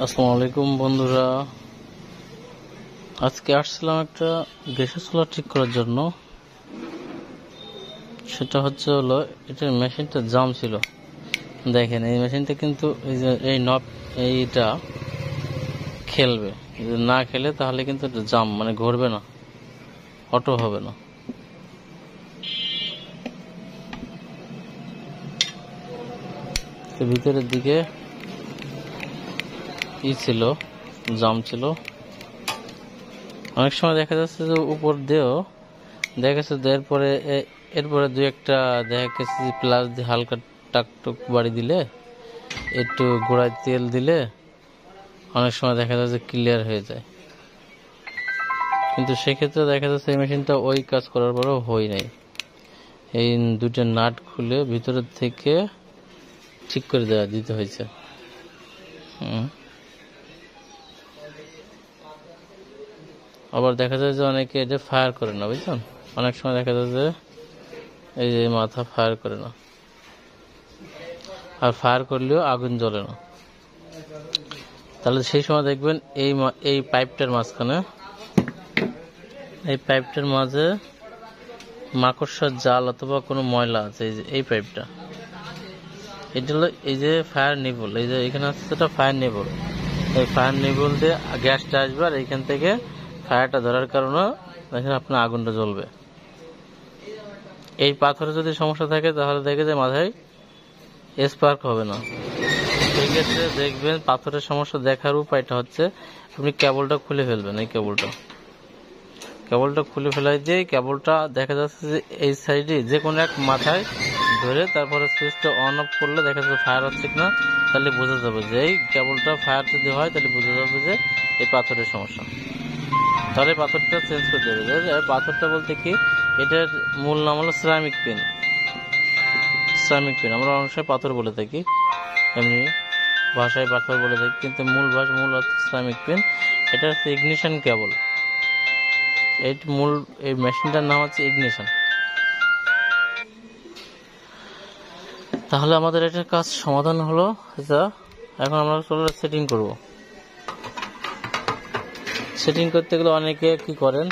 আসসালামু আলাইকুম বন্ধুরা, আজকে আসছিলাম একটা গ্যাসের চুলা ঠিক করার জন্য। সেটা হলো এটার মেশিনটা জাম ছিল। দেখেন এই মেশিনটা কিন্তু এই যে এই নব এইটা খেলবে, যদি না খেলে তাহলে কিন্তু এটা জাম মানে ঘুরবে না, অটো হবে না। ভিতরের দিকে ছিল, জাম ছিল। অনেক সময় দেখা যাচ্ছে যে উপর দিয়েও দেখা যাচ্ছে, এরপরে দুই একটা দেখা গেছে প্লাস দিয়ে হালকা টাকটুক বাড়ি দিলে, একটু গোড়ায় তেল দিলে অনেক সময় দেখা যাচ্ছে ক্লিয়ার হয়ে যায়। কিন্তু সেক্ষেত্রে দেখা যাচ্ছে এই মেশিনটা ওই কাজ করার পরেও হয় নাই। এই দুটো নাট খুলে ভিতরের থেকে ঠিক করে দিতে হয়েছে। আবার দেখা যায় যে অনেকে এটা ফায়ার করে না, বুঝছেন। অনেক সময় দেখা যায় যে এই যে মাথা ফায়ার করে না, আর ফায়ার করলেও আগুন জ্বলে না। তাহলে সেই সময় দেখবেন এই পাইপটার মাঝখানে, এই পাইপটার মাঝে মাকড়সার জাল অথবা কোনো ময়লা আছে। এই পাইপটা, এটা হলো এই যে ফায়ার নিবল, এই যে এখানে আছে সেটা ফায়ার নিবল। এই ফায়ার নিবল দিয়ে গ্যাসটা আসবে, আর এইখান থেকে ফায়ারটা ধরার কারণে দেখেন আপনার আগুনটা জ্বলবে। এই পাথরে যদি সমস্যা থাকে তাহলে দেখে যে মাথায় স্পার্ক হবে না। সেই ক্ষেত্রে দেখবেন পাথরের সমস্যা দেখার উপায়টা হচ্ছে আপনি কেবলটা খুলে ফেলবেন। এই কেবলটা খুলে ফেলাই দিয়ে কেবলটা দেখা যাচ্ছে যে এই সাইডে যে কোনো এক মাথায় ধরে তারপরে সুইচটা অন অফ করলে দেখা যাচ্ছে ফায়ার হচ্ছে কিনা, তাহলে বোঝা যাবে যে এই কেবলটা ফায়ার যদি হয় তাহলে বোঝা যাবে যে এই পাথরের সমস্যা। তাহলে পাথরটা চেঞ্জ করে দেবে। পাথরটা বলতে কি, এটার মূল নাম হলো সিরামিক পিন। আমরা অনেক সময় পাথর বলে থাকি, এমনি ভাষায় পাথর বলে থাকি, কিন্তু মূল হচ্ছে সিরামিক পিন। এটা হচ্ছে ইগনিশন কেবল। এই মেশিনটার নাম হচ্ছে ইগনিশন। তাহলে আমাদের এটার কাজ সমাধান হলো। এখন আমরা সোলার সেটিং করব। সেটিং করতে গেলে অনেকে কি করেন,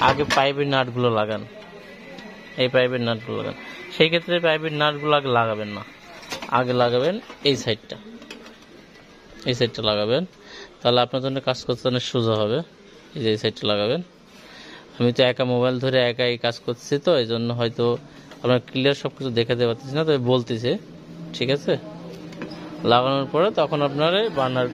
আগে পাইপের নাটগুলো লাগান। এই পাইপের নাটগুলো লাগান। সেই ক্ষেত্রে পাইপের নাটগুলো আগে লাগাবেন না, আগে লাগাবেন এই সাইডটা লাগাবেন। তাহলে আপনার জন্য কাজ করতে অনেক সোজা হবে। এই সাইডটা লাগাবেন। আমি তো একা মোবাইল ধরে একাই কাজ করছি, তো এই জন্য হয়তো আপনার ক্লিয়ার সবকিছু দেখাতে পারতেছি না, তবে বলতেছে। ঠিক আছে, লাগানোর পরে তখন আপনার বার্নার